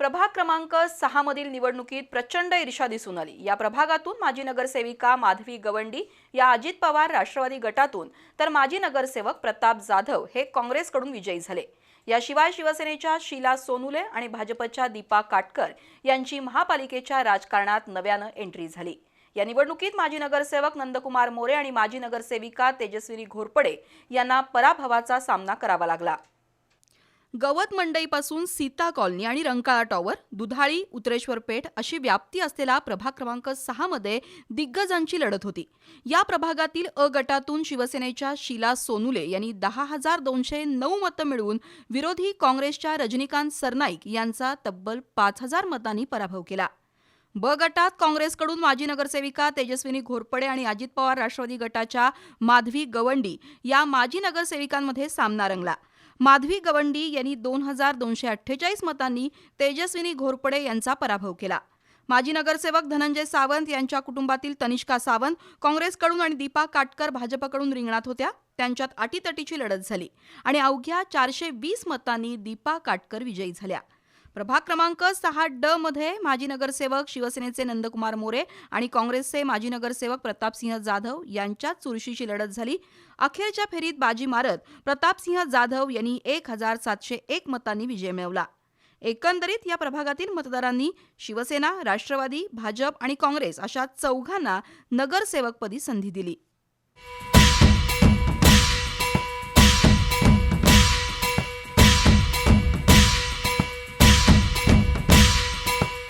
प्रभाग क्रमांक 6 मधील निवडणुकीत प्रचंड ईर्ष्या दिसून आली। या प्रभागातून माजी नगरसेविका माधवी गवंडी या अजित पवार राष्ट्रवादी गटातून तर माजी नगरसेवक प्रताप जाधव हे काँग्रेसकडून विजयी झाले। याशिवाय शिवसेनेच्या शीला सोनुले आणि भाजपच्या दीपा काटकर यांची महापालिकेच्या राजकारणात नव्याने एंट्री झाली। या निवडणुकीत माजी नगरसेवक नंदकुमार मोरे आणि माजी नगरसेविका तेजस्विनी घोरपडे यांना पराभवाचा सामना करावा लागला। गवत मंडईपासून सीता कॉलनी आणि रंकाळा टॉवर, दुधाळी, उतरेश्वर पेठ अशी व्याप्ती असलेला प्रभाग क्रमांक 6 मध्ये दिग्गजांची लढत होती। या प्रभागातील अ गटातून शिवसेनेच्या शीला सोनुले यांनी 10,209 मतं मिळवून विरोधी काँग्रेसच्या रजनीकांत सरनाईक यांचा तब्बल 5,000 मतांनी पराभव केला। ब गटात काँग्रेसकडून माजी नगरसेविका तेजस्विनी घोरपडे आणि अजित पवार राष्ट्रवादी गटाच्या माधवी गवंडी या माजी नगरसेविकांमध्ये सामना रंगला। माधवी गवंडी यांनी 2,248 मतांनी तेजस्विनी घोरपडे यांचा पराभव केला। माजी नगरसेवक धनंजय सावंत यांच्या कुटुंबातील तनिष्का सावंत काँग्रेसकडून आणि दीपा काटकर भाजपकडून रिंगणात होत्या। त्यांच्यात अटीतटीची लढत झाली आणि अवघ्या 420 मतांनी दीपा काटकर विजयी झाल्या। प्रभाग क्रमांक 6 ड मध्ये माजी नगरसेवक शिवसेनेचे नंदकुमार मोरे आणि काँग्रेसचे माजी नगरसेवक प्रतापसिंह जाधव यांच्यात चुरशीची लढत झाली। अखेरच्या फेरीत बाजी मारत प्रतापसिंह जाधव यांनी 1,701 मतांनी विजय मिळवला। एकंदरीत या प्रभागातील मतदारांनी शिवसेना, राष्ट्रवादी, भाजप आणि काँग्रेस अशा चौघांना नगरसेवकपदी संधी दिली।